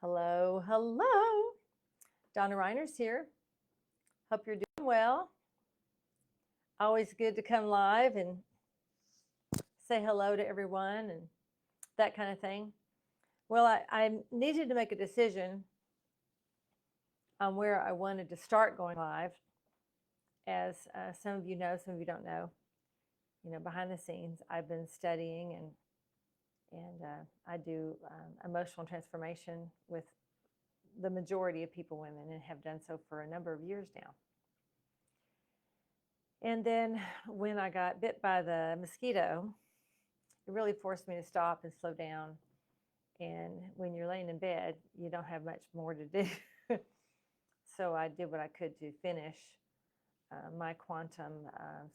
Hello, hello. Donna Reiners here. Hope you're doing well. Always good to come live and say hello to everyone and that kind of thing. Well, I needed to make a decision on where I wanted to start going live. As some of you know, some of you don't know, behind the scenes, I've been studying and I do emotional transformation with the majority of people, women, and have done so for a number of years now. And then when I got bit by the mosquito, it really forced me to stop and slow down. And when you're laying in bed, you don't have much more to do. So I did what I could to finish my quantum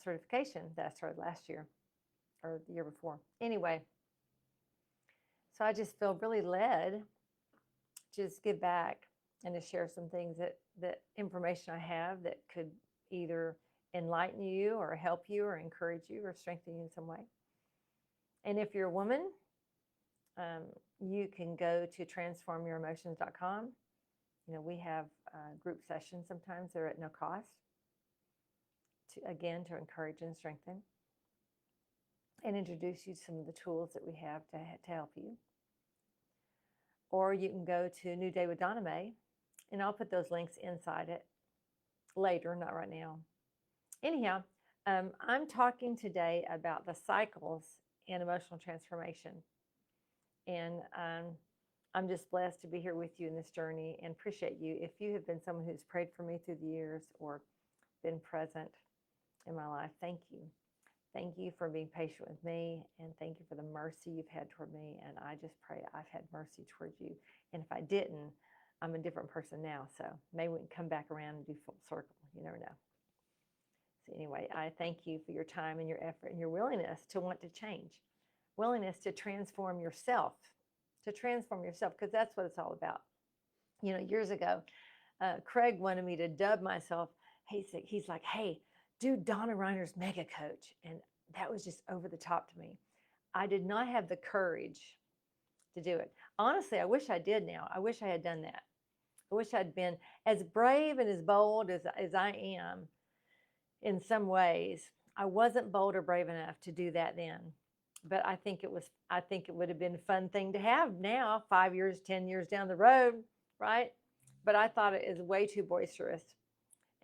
certification that I started last year or the year before. Anyway, so I just feel really led to just give back and to share some things that information I have that could either enlighten you or help you or encourage you or strengthen you in some way. And if you're a woman, you can go to transformyouraemotions.com. We have group sessions sometimes. They're at no cost, to encourage and strengthen and introduce you to some of the tools that we have to help you. Or you can go to New Day with Donna Mae, and I'll put those links inside it later, not right now. Anyhow, I'm talking today about the cycles in emotional transformation. And I'm just blessed to be here with you in this journey and appreciate you. If you have been someone who's prayed for me through the years or been present in my life, thank you. Thank you for being patient with me, and thank you for the mercy you've had toward me. And I just pray I've had mercy towards you. And if I didn't, I'm a different person now. So maybe we can come back around and do full circle. You never know. So anyway, I thank you for your time and your effort and your willingness to want to change, willingness to transform yourself, because that's what it's all about. Years ago, Craig wanted me to dub myself. He's like, hey, do Donna Reiner's Mega Coach. And that was just over the top to me. I did not have the courage to do it. Honestly, I wish I did now. I wish I had done that. I wish I'd been as brave and as bold as I am in some ways. I wasn't bold or brave enough to do that then. But I think it would have been a fun thing to have now, 5 years, 10 years down the road, right? But I thought it is way too boisterous.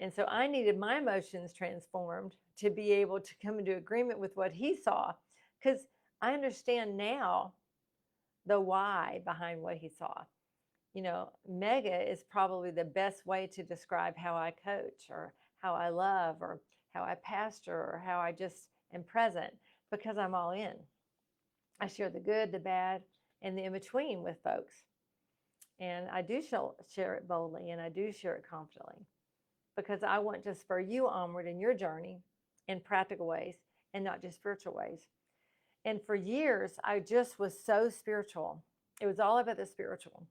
And so I needed my emotions transformed to be able to come into agreement with what he saw. Because I understand now the why behind what he saw. Mega is probably the best way to describe how I coach or how I love or how I pastor or how I just am present, because I'm all in. I share the good, the bad, and the in-between with folks. And I do share it boldly, and I do share it confidently, because I want to spur you onward in your journey in practical ways and not just spiritual ways. And for years, I just was so spiritual. It was all about the spiritual.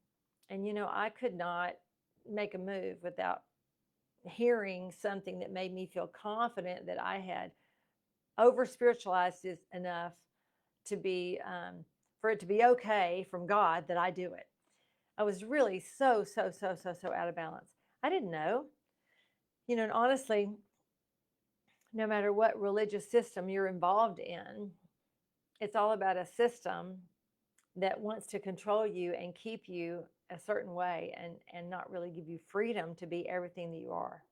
And, I could not make a move without hearing something that made me feel confident that I had over spiritualized it enough to be, for it to be okay from God that I do it. I was really so out of balance. I didn't know. And honestly, no matter what religious system you're involved in, it's all about a system that wants to control you and keep you a certain way and not really give you freedom to be everything that you are.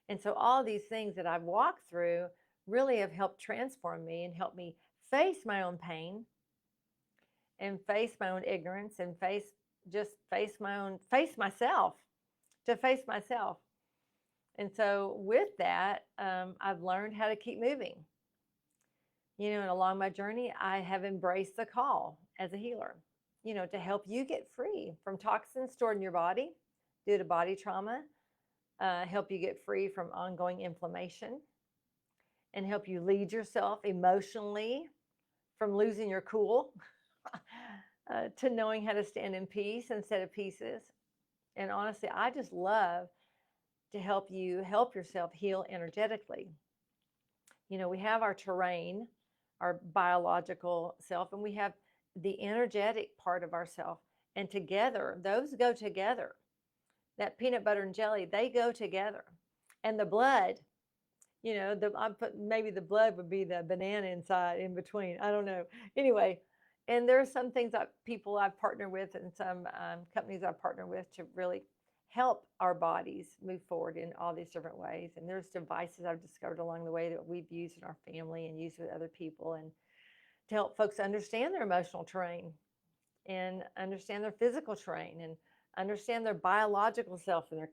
And so all these things that I've walked through really have helped transform me and help me face my own pain and face my own ignorance and face myself. And so with that, I've learned how to keep moving. And along my journey, I have embraced the call as a healer, to help you get free from toxins stored in your body due to body trauma, help you get free from ongoing inflammation, and help you lead yourself emotionally from losing your cool to knowing how to stand in peace instead of pieces. And honestly, I just love to help you help yourself heal energetically. We have our terrain, our biological self, and we have the energetic part of ourself. And together, those go together. That peanut butter and jelly, they go together. And the blood, I put maybe the blood would be the banana inside in between. I don't know. Anyway, and there are some things that people I've partnered with and some companies I've partnered with to really help our bodies move forward in all these different ways. And there's devices I've discovered along the way that we've used in our family and used with other people, and to help folks understand their emotional terrain and understand their physical terrain and understand their biological self and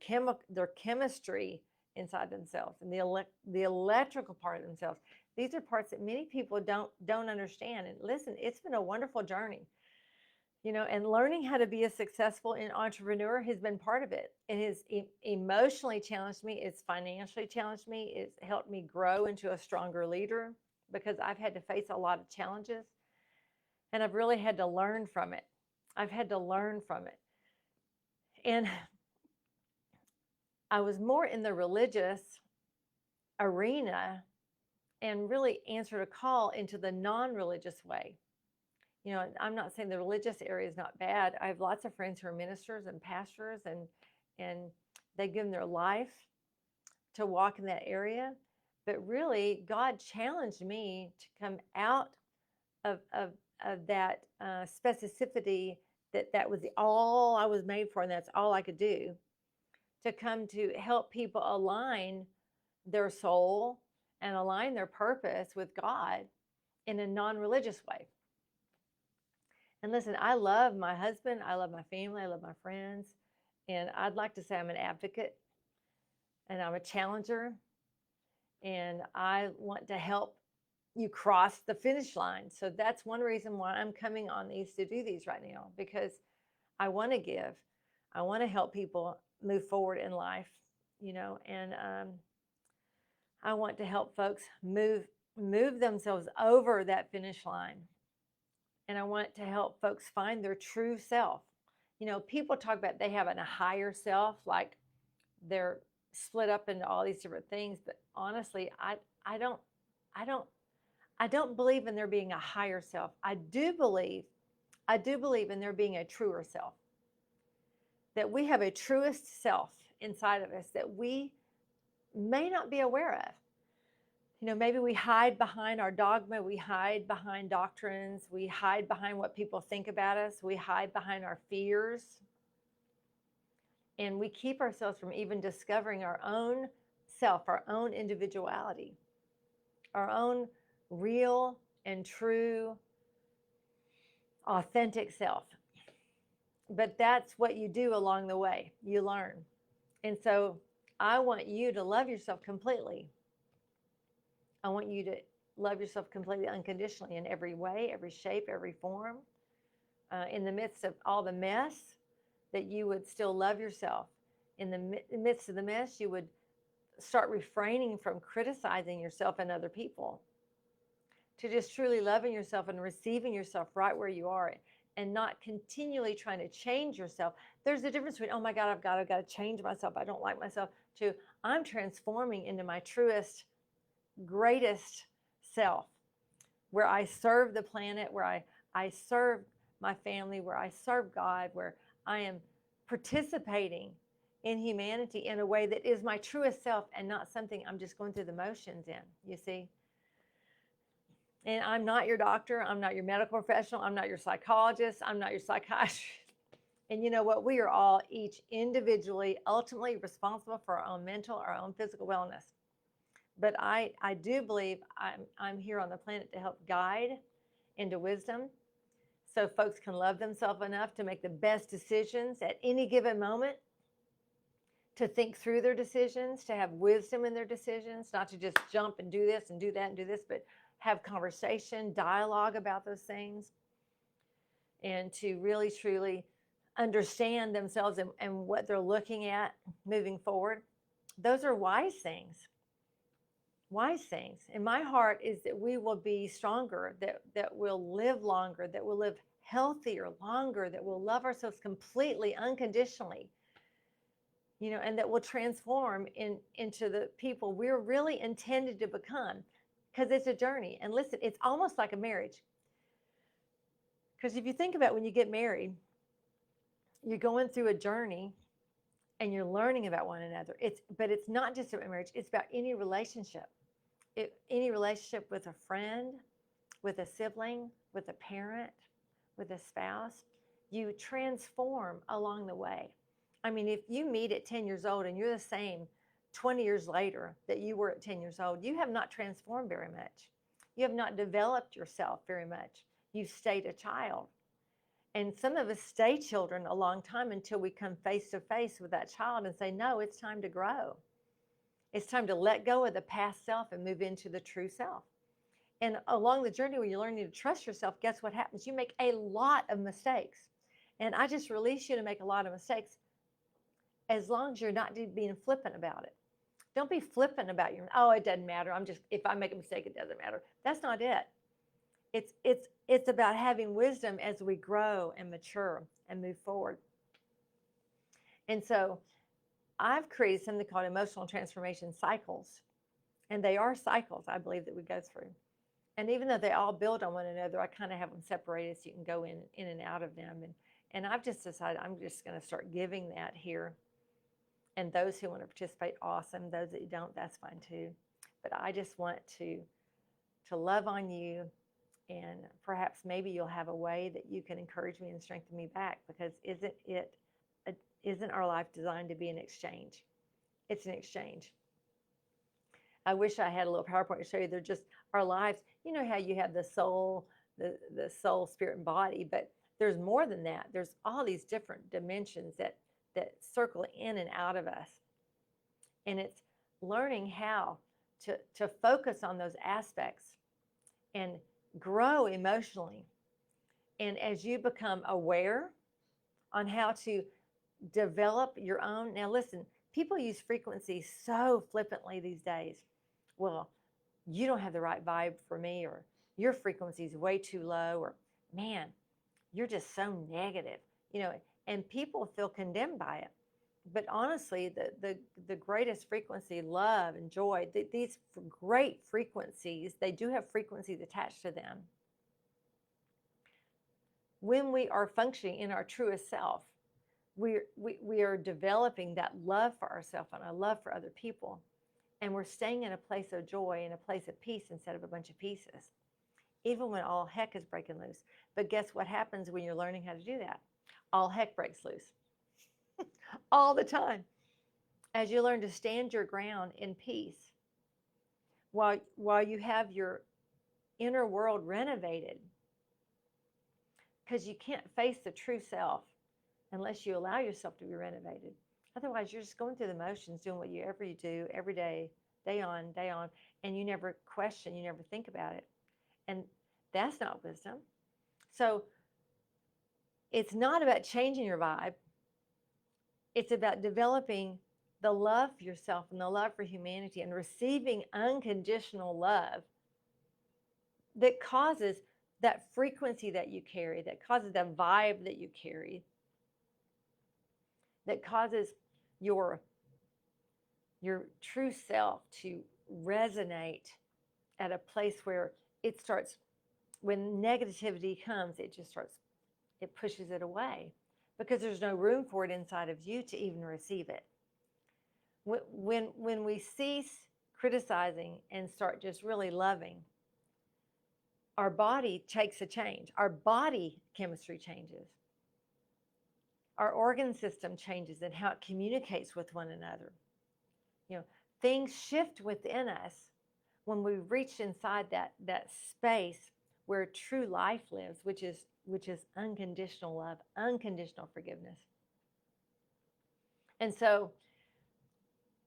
their chemistry inside themselves and the electrical part of themselves. These are parts that many people don't understand. And listen, it's been a wonderful journey, and learning how to be a successful entrepreneur has been part of it. It has emotionally challenged me. It's financially challenged me. It's helped me grow into a stronger leader because I've had to face a lot of challenges, and I've really had to learn from it. I've had to learn from it. And I was more in the religious arena and really answered a call into the non-religious way. I'm not saying the religious area is not bad. I have lots of friends who are ministers and pastors, and they give them their life to walk in that area. But really, God challenged me to come out of that specificity, that was all I was made for, and that's all I could do, to come to help people align their soul and align their purpose with God in a non-religious way. And listen, I love my husband, I love my family, I love my friends, and I'd like to say I'm an advocate and I'm a challenger, and I want to help you cross the finish line. So that's one reason why I'm coming on these to do these right now, because I want to give, I want to help people move forward in life, and I want to help folks move themselves over that finish line. And I want to help folks find their true self. People talk about they have a higher self, like they're split up into all these different things. But honestly, I don't believe in there being a higher self. I do believe in there being a truer self. That we have a truest self inside of us that we may not be aware of. Maybe we hide behind our dogma, we hide behind doctrines, we hide behind what people think about us, we hide behind our fears, and we keep ourselves from even discovering our own self, our own individuality, our own real and true, authentic self. But that's what you do along the way. You learn. And so I want you to love yourself completely. I want you to love yourself completely, unconditionally, in every way, every shape, every form. In the midst of all the mess, that you would still love yourself. In the midst of the mess, you would start refraining from criticizing yourself and other people, to just truly loving yourself and receiving yourself right where you are, and not continually trying to change yourself. There's a difference between, oh my God, I've got to change myself, I don't like myself, to I'm transforming into my truest, greatest self, where I serve the planet, where I serve my family, where I serve God, where I am participating in humanity in a way that is my truest self and not something I'm just going through the motions in, you see? And I'm not your doctor, I'm not your medical professional, I'm not your psychologist, I'm not your psychiatrist. And you know what? We are all each individually, ultimately responsible for our own mental, our own physical wellness. But I do believe I'm here on the planet to help guide into wisdom, so folks can love themselves enough to make the best decisions at any given moment, to think through their decisions, to have wisdom in their decisions, not to just jump and do this and do that and do this, but have conversation, dialogue about those things, and to really, truly understand themselves and what they're looking at moving forward. Those are wise things. Wise things. And my heart is that we will be stronger, that we'll live longer, that we'll live healthier longer, that we'll love ourselves completely, unconditionally, and that we'll transform into the people we're really intended to become, because it's a journey. And listen, it's almost like a marriage. Because if you think about when you get married, you're going through a journey and you're learning about one another. But it's not just about marriage, it's about any relationship. Any relationship with a friend, with a sibling, with a parent, with a spouse, you transform along the way. I mean, if you meet at 10 years old and you're the same 20 years later that you were at 10 years old, you have not transformed very much. You have not developed yourself very much. You've stayed a child. And some of us stay children a long time until we come face to face with that child and say, no, it's time to grow. It's time to let go of the past self and move into the true self. And along the journey when you're learning to trust yourself, guess what happens? You make a lot of mistakes. And I just release you to make a lot of mistakes as long as you're not being flippant about it. Don't be flippant about oh, it doesn't matter. If I make a mistake, it doesn't matter. That's not it. It's about having wisdom as we grow and mature and move forward. And so I've created something called emotional transformation cycles. And they are cycles, I believe, that we go through. And even though they all build on one another, I kind of have them separated so you can go in and out of them. And I've just decided I'm just going to start giving that here. And those who want to participate, awesome. Those that don't, that's fine too. But I just want to love on you. And perhaps maybe you'll have a way that you can encourage me and strengthen me back, because isn't our life designed to be an exchange? It's an exchange. I wish I had a little PowerPoint to show you. They're just our lives. You know how you have the soul, the soul, spirit, and body, but there's more than that. There's all these different dimensions that circle in and out of us. And it's learning how to focus on those aspects and grow emotionally. And as you become aware on how to develop your own. Now listen, people use frequency so flippantly these days. Well, you don't have the right vibe for me, or your frequency is way too low, or man, you're just so negative, and people feel condemned by it. But honestly, the greatest frequency, love and joy, these great frequencies, they do have frequencies attached to them. When we are functioning in our truest self, we are developing that love for ourselves and a love for other people. And we're staying in a place of joy and a place of peace instead of a bunch of pieces, even when all heck is breaking loose. But guess what happens when you're learning how to do that? All heck breaks loose. All the time. As you learn to stand your ground in peace, while you have your inner world renovated, because you can't face the true self unless you allow yourself to be renovated. Otherwise, you're just going through the motions, doing what you do every day, day on, and you never question, you never think about it. And that's not wisdom. So it's not about changing your vibe. It's about developing the love for yourself and the love for humanity and receiving unconditional love that causes that frequency that you carry, that causes the vibe that you carry, that causes your true self to resonate at a place where it starts, when negativity comes, it pushes it away, because there's no room for it inside of you to even receive it. When we cease criticizing and start just really loving, our body takes a change. Our body chemistry changes. Our organ system changes and how it communicates with one another. Things shift within us when we reach inside that space where true life lives, which is unconditional love, unconditional forgiveness. And so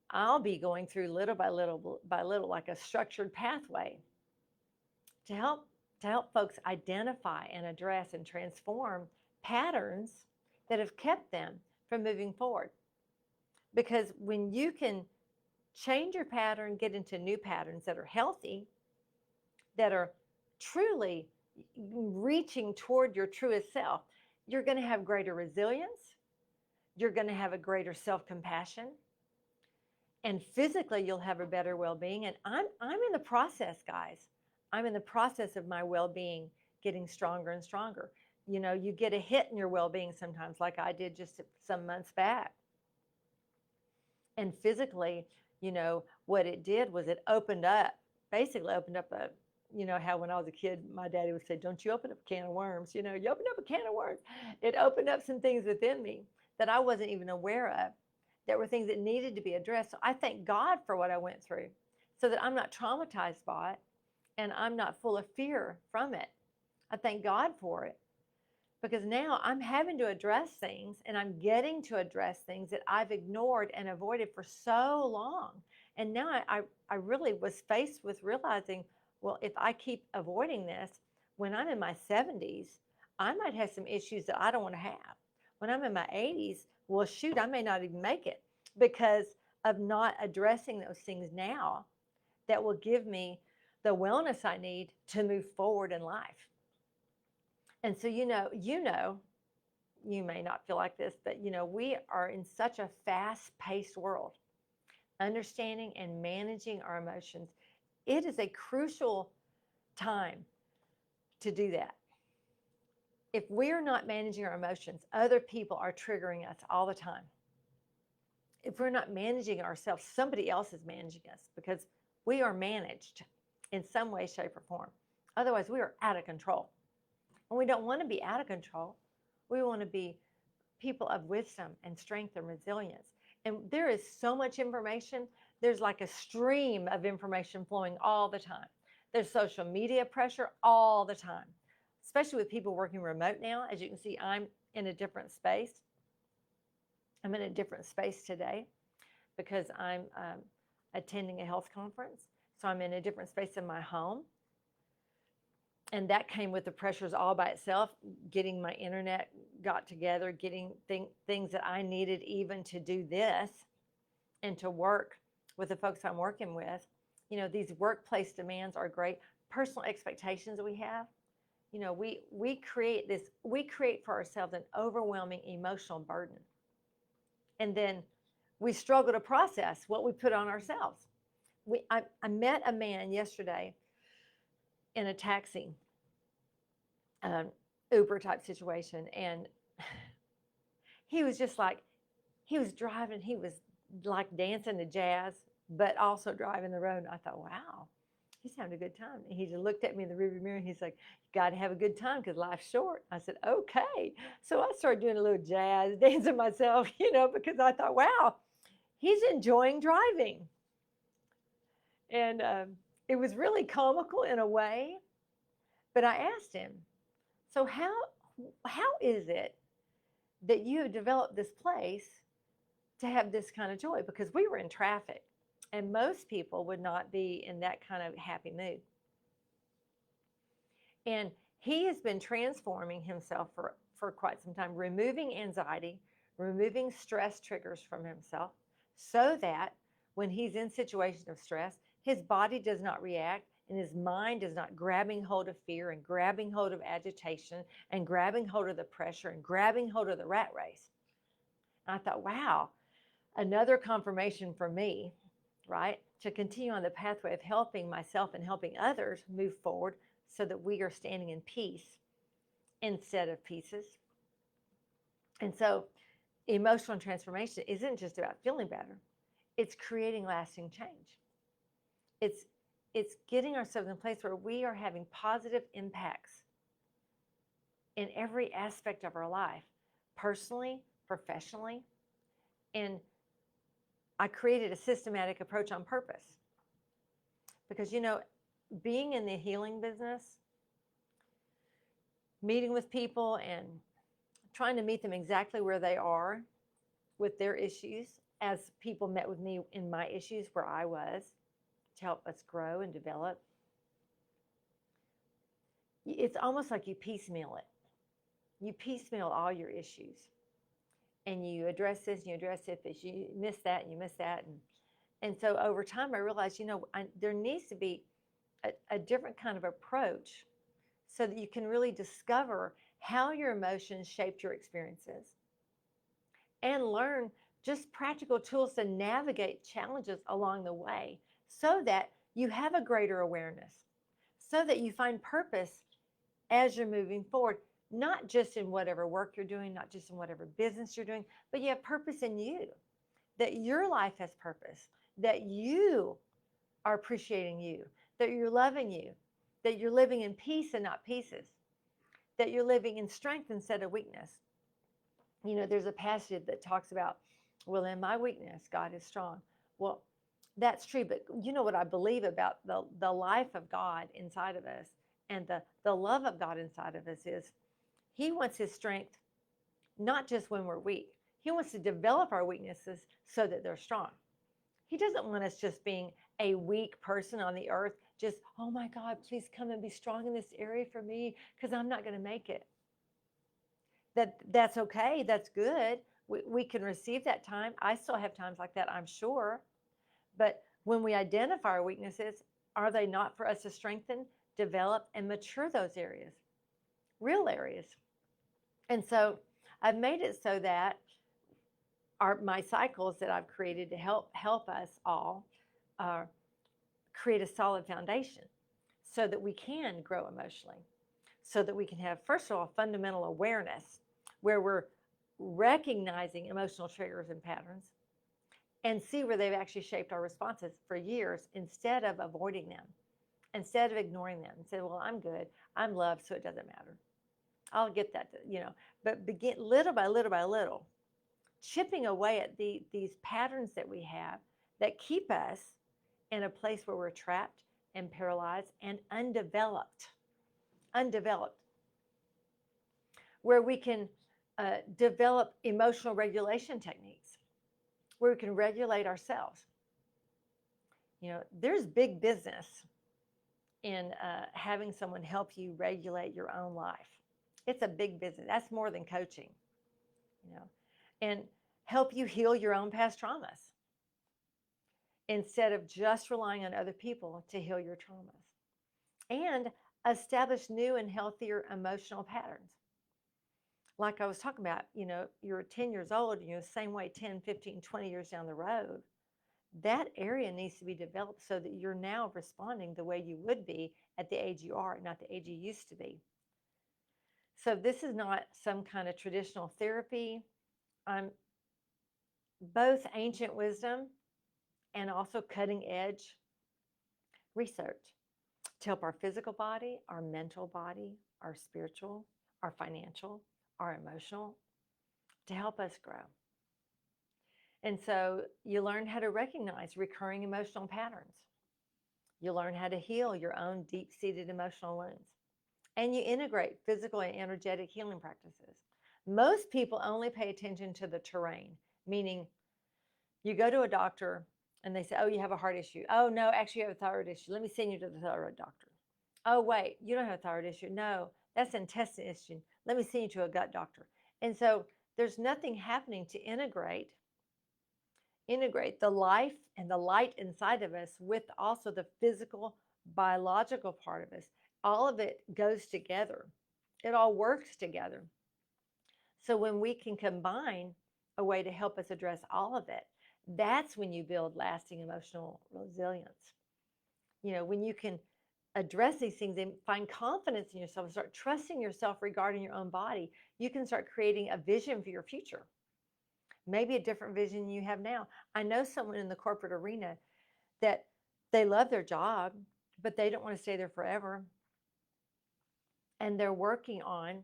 I'll be going through little by little like a structured pathway to help folks identify and address and transform patterns that have kept them from moving forward. Because when you can change your pattern, get into new patterns that are healthy, that are truly reaching toward your truest self, you're going to have greater resilience. You're going to have a greater self-compassion. And physically, you'll have a better well-being. And I'm in the process, guys. I'm in the process of my well-being getting stronger and stronger. you get a hit in your well-being sometimes, like I did just some months back. And physically, what it did was it basically opened up how when I was a kid, my daddy would say, don't you open up a can of worms, you open up a can of worms. It opened up some things within me that I wasn't even aware of, that were things that needed to be addressed. So I thank God for what I went through so that I'm not traumatized by it and I'm not full of fear from it. I thank God for it because now I'm having to address things and I'm getting to address things that I've ignored and avoided for so long. And now I really was faced with realizing, well, if I keep avoiding this, when I'm in my 70s, I might have some issues that I don't want to have. When I'm in my 80s, well, shoot, I may not even make it because of not addressing those things now that will give me the wellness I need to move forward in life. And so, you may not feel like this, but, we are in such a fast-paced world. Understanding and managing our emotions, it is a crucial time to do that. If we're not managing our emotions, other people are triggering us all the time. If we're not managing ourselves, somebody else is managing us because we are managed in some way, shape, or form. Otherwise, we are out of control. And we don't want to be out of control. We want to be people of wisdom and strength and resilience. And there is so much information. There's like a stream of information flowing all the time. There's social media pressure all the time, especially with people working remote now. As you can see, I'm in a different space. I'm in a different space today because I'm attending a health conference. So I'm in a different space in my home. And that came with the pressures all by itself, getting my internet got together, getting things that I needed even to do this and to work with the folks I'm working with. These workplace demands are great. Personal expectations we have, we create for ourselves an overwhelming emotional burden. And then we struggle to process what we put on ourselves. I met a man yesterday in a taxi, Uber type situation. And he was just like, he was driving, he was like dancing to jazz, but also driving the road. And I thought, wow, he's having a good time. And he just looked at me in the rearview mirror and he's like, you got to have a good time because life's short. I said, okay. So I started doing a little jazz, dancing myself, because I thought, wow, he's enjoying driving. And it was really comical in a way. But I asked him, so how is it that you have developed this place to have this kind of joy? Because we were in traffic and most people would not be in that kind of happy mood. And he has been transforming himself for quite some time, removing anxiety, removing stress triggers from himself so that when he's in situations of stress, his body does not react and his mind is not grabbing hold of fear and grabbing hold of agitation and grabbing hold of the pressure and grabbing hold of the rat race. And I thought, wow, another confirmation for me, right, to continue on the pathway of helping myself and helping others move forward so that we are standing in peace instead of pieces. And so emotional transformation isn't just about feeling better. It's creating lasting change. It's getting ourselves in a place where we are having positive impacts in every aspect of our life, personally, professionally. And I created a systematic approach on purpose because, being in the healing business, meeting with people and trying to meet them exactly where they are with their issues as people met with me in my issues where I was, to help us grow and develop. It's almost like you piecemeal it. You piecemeal all your issues and you address this and you address this, you miss that and you miss that. And so over time I realized, there needs to be a different kind of approach so that you can really discover how your emotions shaped your experiences and learn just practical tools to navigate challenges along the way so that you have a greater awareness, so that you find purpose as you're moving forward, not just in whatever work you're doing, not just in whatever business you're doing, but you have purpose in you, that your life has purpose, that you are appreciating you, that you're loving you, that you're living in peace and not pieces, that you're living in strength instead of weakness. You know, there's a passage that talks about, well, in my weakness, God is strong. Well, that's true, but you know what I believe about the life of God inside of us and the love of God inside of us is He wants His strength not just when we're weak. He wants to develop our weaknesses so that they're strong. He doesn't want us just being a weak person on the earth, just, oh my God, please come and be strong in this area for me because I'm not going to make it. That's okay. That's good. We can receive that time. I still have times like that, I'm sure. But when we identify our weaknesses, are they not for us to strengthen, develop, and mature those areas, real areas? And so I've made it so that my cycles that I've created to help us all create a solid foundation so that we can grow emotionally, so that we can have, first of all, fundamental awareness where we're recognizing emotional triggers and patterns and see where they've actually shaped our responses for years instead of avoiding them, instead of ignoring them and say, well, I'm good, I'm loved, so it doesn't matter. I'll get that, but begin little by little by little, chipping away at these patterns that we have that keep us in a place where we're trapped and paralyzed and undeveloped, where we can develop emotional regulation techniques, where we can regulate ourselves. There's big business in having someone help you regulate your own life. It's a big business. That's more than coaching, and help you heal your own past traumas instead of just relying on other people to heal your traumas, and establish new and healthier emotional patterns. Like I was talking about, you're 10 years old, and you're the same way 10, 15, 20 years down the road. That area needs to be developed so that you're now responding the way you would be at the age you are, not the age you used to be. So this is not some kind of traditional therapy. I'm both ancient wisdom and also cutting edge research to help our physical body, our mental body, our spiritual, our financial, our emotional, to help us grow. And so you learn how to recognize recurring emotional patterns. You learn how to heal your own deep-seated emotional wounds. And you integrate physical and energetic healing practices. Most people only pay attention to the terrain, meaning you go to a doctor and they say, oh, you have a heart issue. Oh, no, actually you have a thyroid issue. Let me send you to the thyroid doctor. Oh, wait, you don't have a thyroid issue. No, that's an intestine issue. Let me send you to a gut doctor. And so there's nothing happening to integrate the life and the light inside of us with also the physical, biological part of us. All of it goes together. It all works together. So when we can combine a way to help us address all of it, that's when you build lasting emotional resilience. When you can address these things and find confidence in yourself and start trusting yourself regarding your own body, you can start creating a vision for your future. Maybe a different vision you have now. I know someone in the corporate arena that they love their job, but they don't want to stay there forever. And they're working on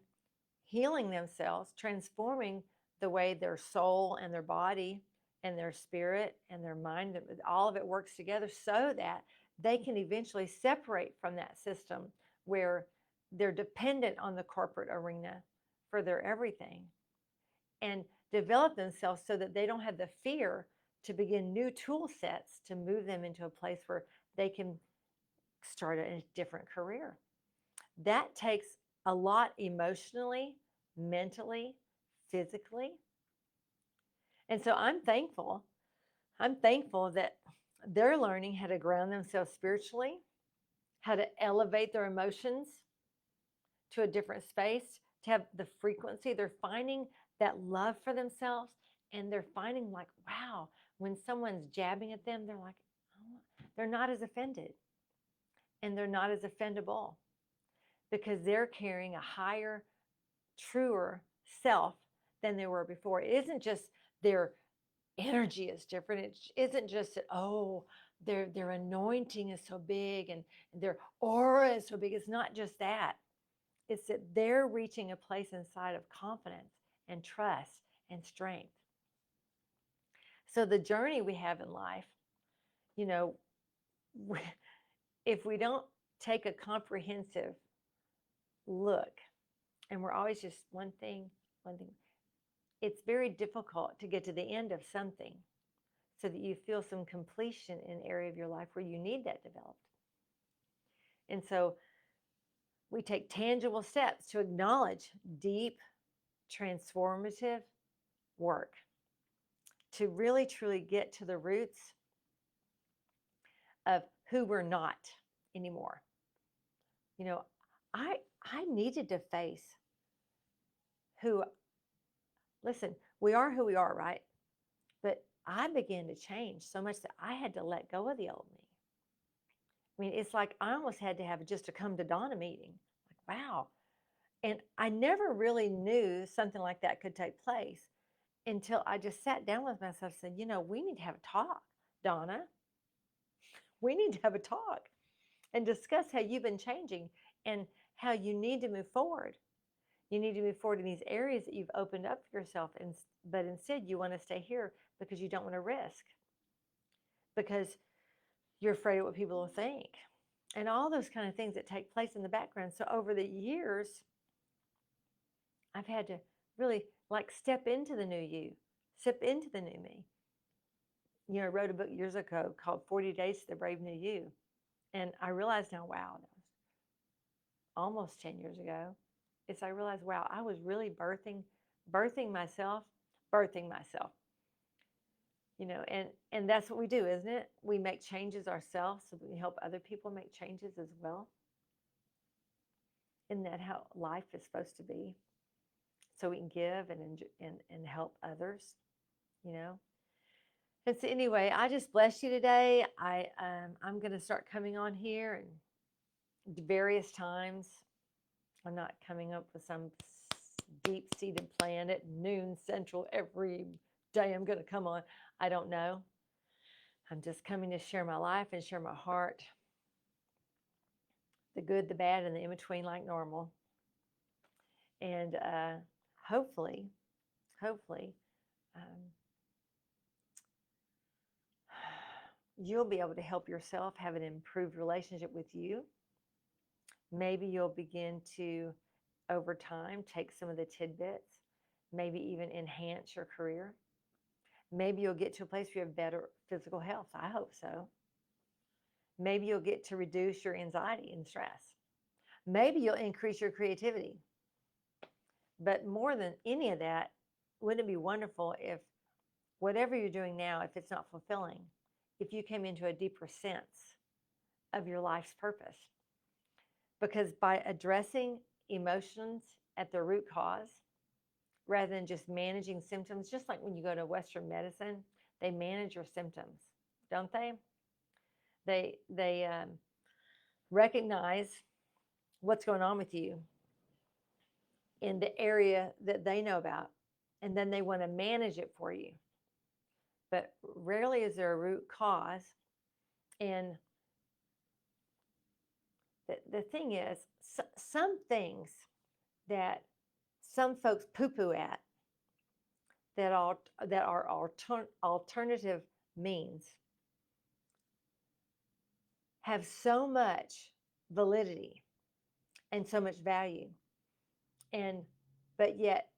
healing themselves, transforming the way their soul and their body and their spirit and their mind, all of it works together so that they can eventually separate from that system where they're dependent on the corporate arena for their everything, and develop themselves so that they don't have the fear to begin new tool sets to move them into a place where they can start a different career. That takes a lot emotionally, mentally, physically. And so I'm thankful that they're learning how to ground themselves spiritually, how to elevate their emotions to a different space, to have the frequency. They're finding that love for themselves, and they're finding like, wow, when someone's jabbing at them, they're like, oh, they're not as offended, and they're not as offendable because they're carrying a higher truer self than they were before. It isn't just their energy is different. It isn't just that, oh, their anointing is so big and their aura is so big. It's not just that. It's that they're reaching a place inside of confidence and trust and strength. So the journey we have in life, you know, if we don't take a comprehensive look, and we're always just one thing, it's very difficult to get to the end of something so that you feel some completion in an area of your life where you need that developed. And so we take tangible steps to acknowledge deep, transformative work, to really truly get to the roots of who we're not anymore. You know, I needed to face who, listen, we are who we are, right? But I began to change so much that I had to let go of the old me. I mean, it's like I almost had to have just a come to Donna meeting. Like, wow. And I never really knew something like that could take place until I just sat down with myself and said, you know, we need to have a talk, Donna. We need to have a talk and discuss how you've been changing and how you need to move forward. You need to move forward in these areas that you've opened up for yourself, but instead you want to stay here because you don't want to risk, because you're afraid of what people will think, and all those kind of things that take place in the background. So over the years, I've had to really like step into the new you, step into the new me. You know, I wrote a book years ago called 40 Days to the Brave New You. And I realized now, wow, that was almost 10 years ago. I realized, wow, I was really birthing myself. You know, and that's what we do, isn't it? We make changes ourselves so that we help other people make changes as well. Isn't that how life is supposed to be? So we can give and help others, you know. And so anyway, I just bless you today. I'm going to start coming on here and various times. I'm not coming up with some deep-seated plan at noon Central every day I'm going to come on. I don't know. I'm just coming to share my life and share my heart, the good, the bad, and the in-between like normal. And hopefully, you'll be able to help yourself have an improved relationship with you. Maybe you'll begin to, over time, take some of the tidbits, maybe even enhance your career. Maybe you'll get to a place where you have better physical health. I hope so. Maybe you'll get to reduce your anxiety and stress. Maybe you'll increase your creativity. But more than any of that, wouldn't it be wonderful if whatever you're doing now, if it's not fulfilling, if you came into a deeper sense of your life's purpose? Because by addressing emotions at their root cause, rather than just managing symptoms, just like when you go to Western medicine, they manage your symptoms, don't they? They recognize what's going on with you in the area that they know about, and then they want to manage it for you. But rarely is there a root cause. And the thing is, some things that some folks poo-poo at that are alternative means have so much validity and so much value, but yet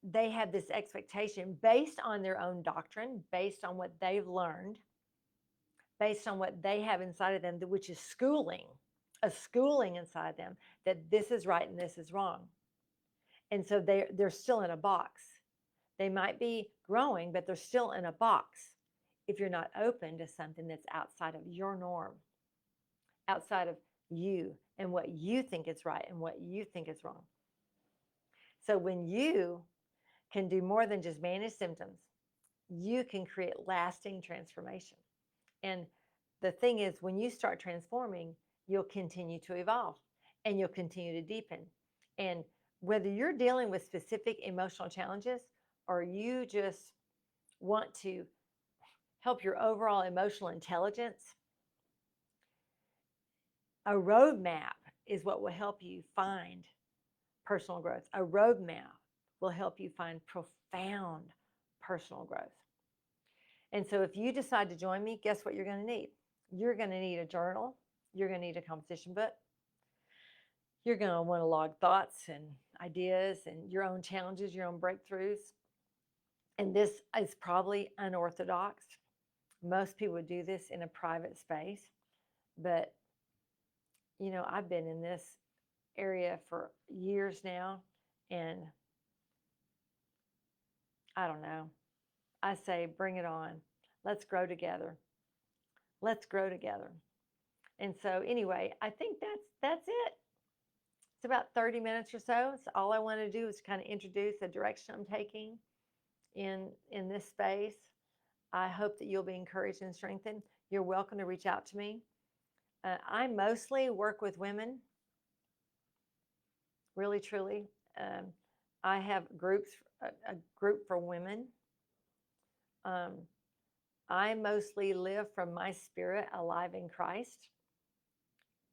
they have this expectation based on their own doctrine, based on what they've learned, based on what they have inside of them, which is a schooling inside them, that this is right and this is wrong. And so they're still in a box. They might be growing, but they're still in a box if you're not open to something that's outside of your norm, outside of you and what you think is right and what you think is wrong. So when you can do more than just manage symptoms, you can create lasting transformation. And the thing is, when you start transforming, you'll continue to evolve and you'll continue to deepen. And whether you're dealing with specific emotional challenges or you just want to help your overall emotional intelligence, a roadmap is what will help you find personal growth. A roadmap will help you find profound personal growth. And so if you decide to join me, guess what you're going to need? You're going to need a journal. You're going to need a composition book. You're going to want to log thoughts and ideas and your own challenges, your own breakthroughs. And this is probably unorthodox. Most people would do this in a private space. But, you know, I've been in this area for years now. And I don't know. I say, bring it on. Let's grow together. Let's grow together. And so anyway, I think that's it. It's about 30 minutes or so. So all I want to do is kind of introduce the direction I'm taking in this space. I hope that you'll be encouraged and strengthened. You're welcome to reach out to me. I mostly work with women, really, truly. I have groups, a group for women. I mostly live from my spirit alive in Christ.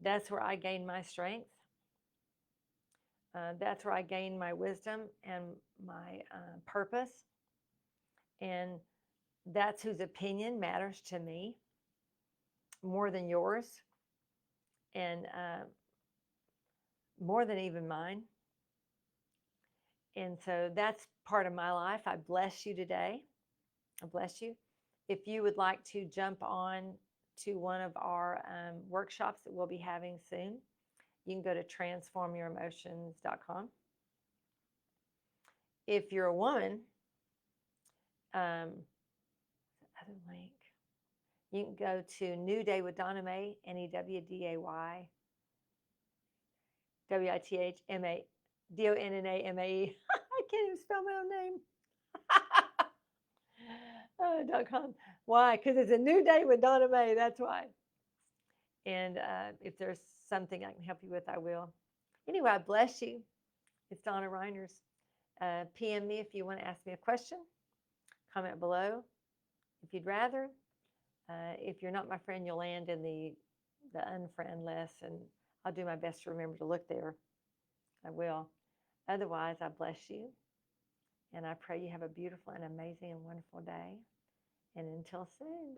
That's where I gain my strength. That's where I gain my wisdom and my purpose. And that's whose opinion matters to me more than yours and more than even mine. And so that's part of my life. I bless you today. I bless you. If you would like to jump on to one of our workshops that we'll be having soon, you can go to transformyouraemotions.com. If you're a woman, other link, you can go to New Day with Donna Mae, NEWDAY, WITHMADONNAMAE. I can't even spell my own name. .com. Why? Because it's a new day with Donna Mae. That's why. And if there's something I can help you with, I will. Anyway, I bless you. It's Donna Reiners. PM me if you want to ask me a question. Comment below if you'd rather. If you're not my friend, you'll land in the unfriend list, and I'll do my best to remember to look there. I will. Otherwise, I bless you, and I pray you have a beautiful and amazing and wonderful day. And until soon.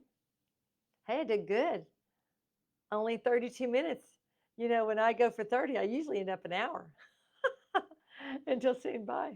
Hey, I did good. Only 32 minutes. You know, when I go for 30, I usually end up an hour. Until soon. Bye.